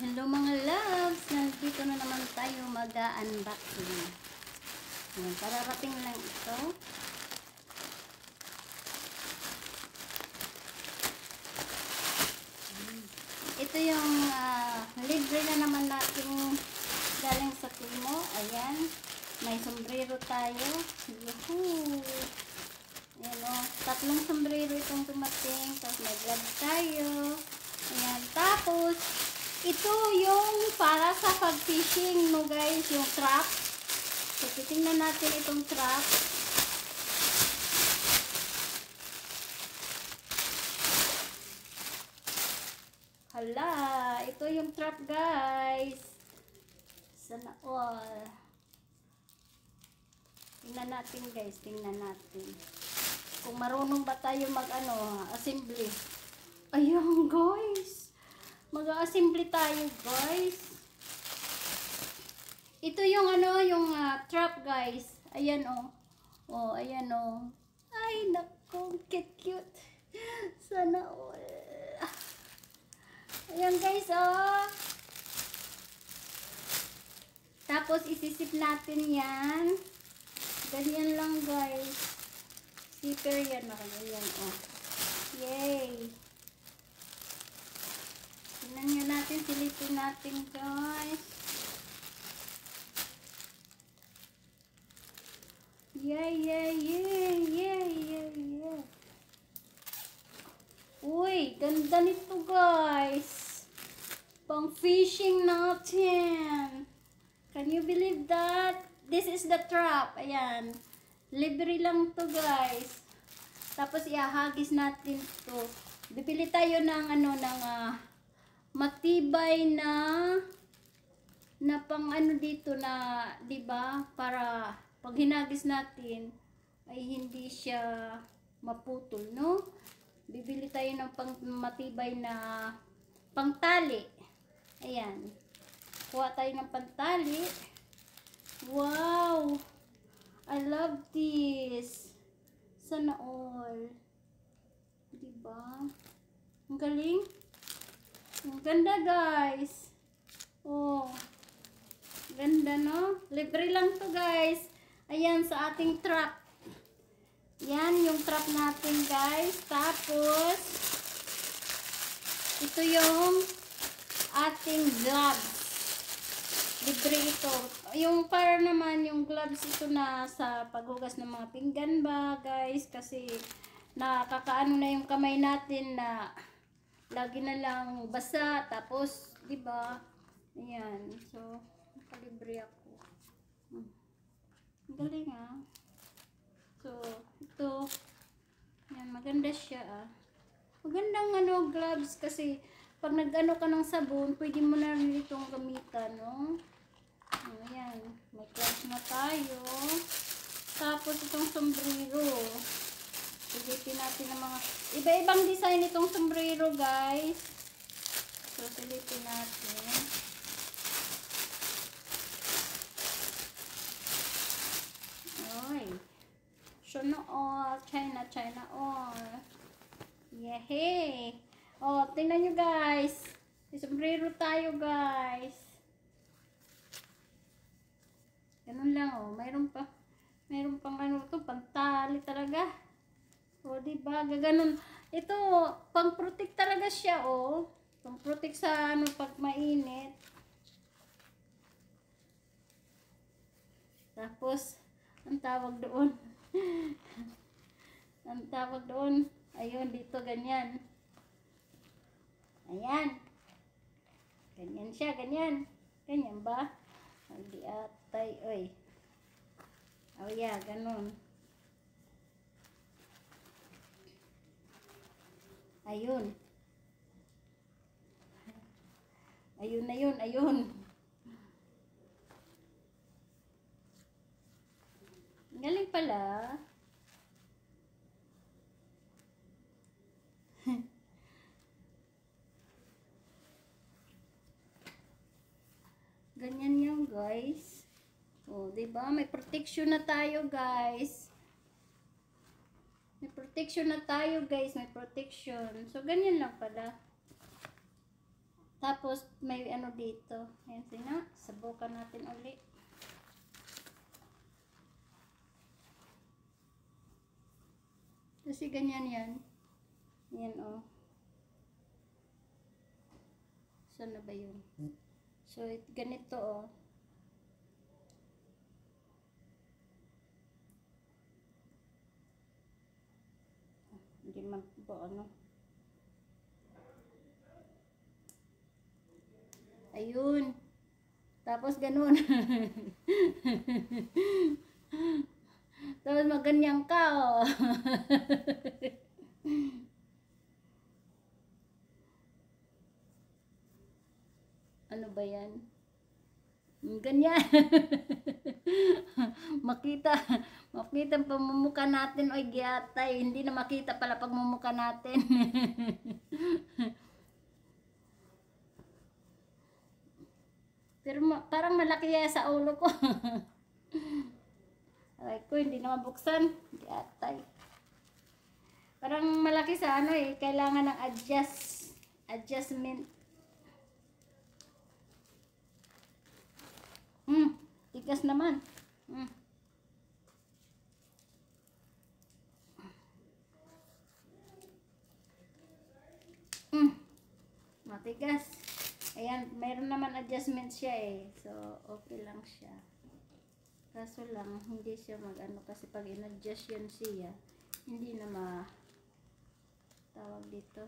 Hello mga loves! Nandito na naman tayo mag-unboxing. Kararating lang ito. Ito yung libre na naman natin galing sa Timo. Ayan. May sombrero tayo. Yuhuu! Ayan o. Tatlong sombrero itong tumating. Tapos may gloves tayo. Ayan. Tapos, ito yung para sa pag-fishing, no guys, yung trap. So, titingnan natin itong trap. Hala, ito yung trap guys. Sana all. Tingnan natin guys, tingnan natin. Kung marunong ba tayo assembly. Ayan guys. Mag-assembly tayo guys. Ito yung yung trap guys. Ayan oh. Oh, ayan oh. Ay nako, cute. Sana all. Ayan guys oh. Tapos isisip natin yan. Ganyan lang guys. Sticker yan oh. Ayan oh. Yay. Tingnan nyo natin, silipin natin guys. Yeah. Uy, ganda nito guys. Pang fishing natin. Can you believe that? This is the trap. Ayan. Libre lang to guys. Tapos ihahagis natin to. Bibili tayo ng matibay na pang dito na, 'di ba? Para pag hinagis natin ay hindi siya maputol, no? Bibili tayo ng pang matibay na pangtali. Ayan. Kuha tayo ng pantali. Wow! I love this. Sana all. 'Di ba? Ang galing. Ang ganda guys. Oh. Ganda no? Libre lang to guys. Ayan sa ating trap. Yan yung trap natin guys. Tapos ito yung ating gloves. Libre ito. Yung para naman yung gloves ito na sa paghugas ng mga pinggan ba guys. Kasi nakakaano na yung kamay natin na lagi na lang basa, tapos, di ba? Ayan. So, nakalibre ako. Galing ah. So, ito. Ayan, maganda siya ah. Magandang gloves kasi pag nag-ano ka ng sabon, pwede mo na rin itong gamitan, no? Ayan. May gloves na tayo. Tapos, itong sombrero. Silipin natin ng mga iba-ibang design itong sombrero guys. So silipin natin. Oy. Shona all. China all. Yehey. Oh, tingnan nyo guys. May sombrero tayo guys. Ganun lang oh. Mayroon pang pantali talaga. O, diba? Gaganon. Ito, pang-protect talaga siya, oh. Pang-protect sa, pag mainit. Tapos, ang tawag doon. Ang tawag doon. Ayun, dito, ganyan. Ayan. Ganyan siya, ganyan. Ganyan ba? Hindi atay, oy. Oh, yeah, ganon. Ayun. Ayun. Galing pala. Ganyan yung guys. Oh, 'di ba? May protection na tayo, guys. May protection na tayo guys, may protection. So ganyan lang pala. Tapos, may ano dito. Ayan, sina. Subukan natin ulit. Kasi ganyan yan. Ayan, oh. Saan na ba yun? So, ganito, oh. Hindi man po, ano. Ayun. Tapos, ganun. Tapos, maganyan ka, oh. Ano ba yan? Ganyan. makita ang pamumuka natin, oy giyatay. Hindi na makita pala pagmumuka natin. Pero parang malaki yan sa ulo ko. Aray ko, hindi na mabuksan. Giyatay. Parang malaki sa ano eh. Kailangan ng adjustment. Tigas naman. Matigas. Ayan, mayroon naman adjustment siya eh. So, okay lang siya. Kaso lang, hindi siya mag-ano kasi pag in-adjust yan siya, hindi na tawag dito.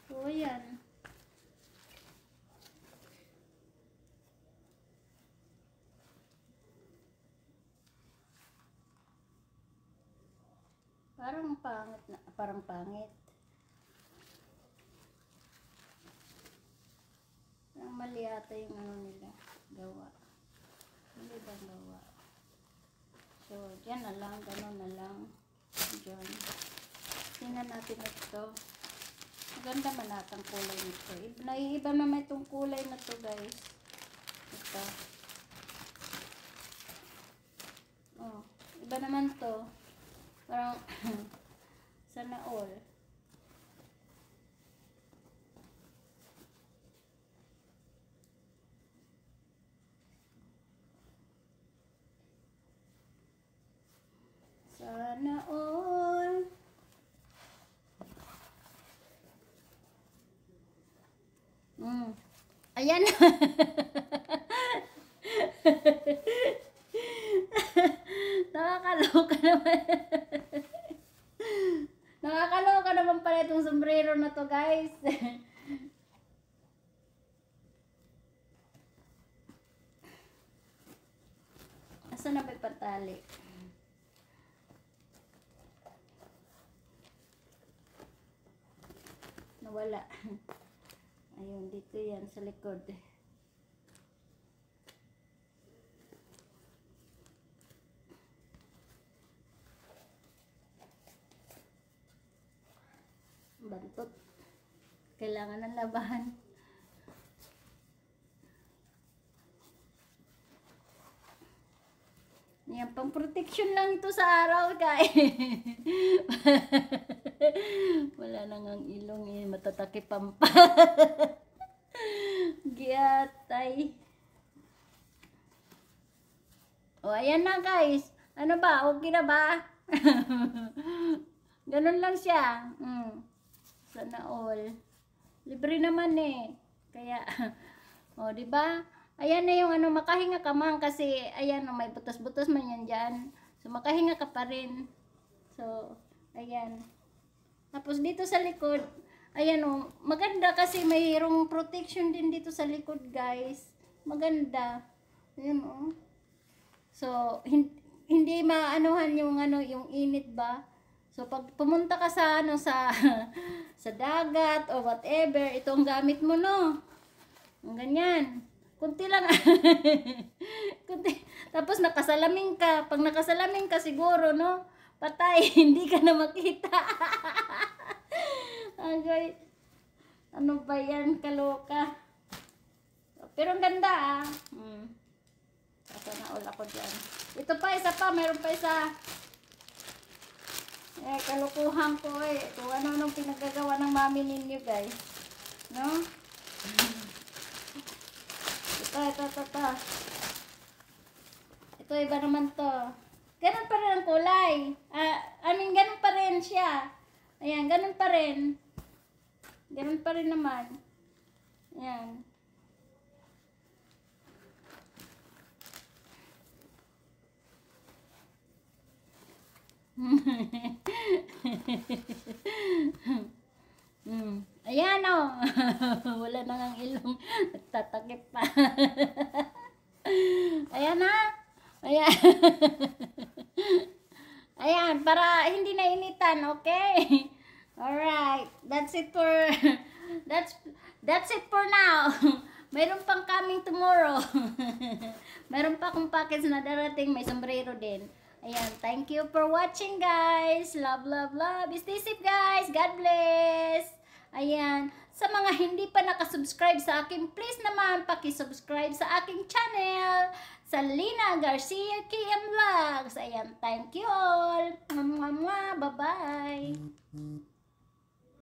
So, ayan. Parang pangit na, parang pangit. Parang mali ata yung ano nila, gawa. Mali bang gawa? So, dyan na lang, gano'n na lang. Dyan. Tingnan natin ito. Maganda man natang kulay nito. Naiiba naman itong kulay na to, guys. Ito. Oh, iba naman to. Parang sana all. Sana all. Ayan. Nakakaloka naman. Nakakaloka naman pala itong sombrero na to, guys. Asa na ba patali? Nawala. Ayun, dito yan sa likod. Bantot. Kailangan ng labahan. Yan, pang protection lang ito sa araw, kaya. Wala nang ang ilong eh, matatakip pa. Giyatay. O, ayan na, guys. Ano ba? Okay na ba? Ganun lang siya. Sana all. Libre naman eh. Kaya, o, diba? Ayan na yung ano, makahinga ka man kasi, ayan, may butas-butas man yan dyan. So, makahinga ka pa rin. So, ayan. Tapos, dito sa likod, ayan o, maganda kasi mayroong protection din dito sa likod, guys. Maganda. Ayan o. So, hindi maanuhan yung ano, yung init ba? So, pag pumunta ka sa ano, sa sa dagat o whatever, ito ang gamit mo, no? Ang ganyan. Kunti lang. Kunti. Tapos nakasalamin ka. Pag nakasalamin ka siguro, no? Patay. Hindi ka na makita. Okay. Ano ba yan? Kaloka. Pero ang ganda, ah. Sana all ako dyan. Ito pa, isa pa. Mayroon pa isa. Kalukuhan ko eh. Kung ano-anong pinagagawa ng mami ninyo, guys. No? Ito. Ito, iba naman to. Ganun pa rin ang kulay. Ganun pa rin siya. Ayan, ganun pa rin. Ganun pa rin naman. Ayan. Ayan o. Wala na ngang ilong. Nagtatakip pa. Ayan na. Ayan. Ayan, para hindi na initan, okay? Alright. That's it for now. Mayroon pang coming tomorrow. Mayroon pa akong package na darating. May sombrero din. Ayan, thank you for watching, guys. Love. Stay safe, guys. God bless. Ayan, sa mga hindi pa nakasubscribe sa akin, please naman paki-subscribe sa aking channel, sa Lina Garcia KM Vlogs. Ayan, thank you all. Bye-bye.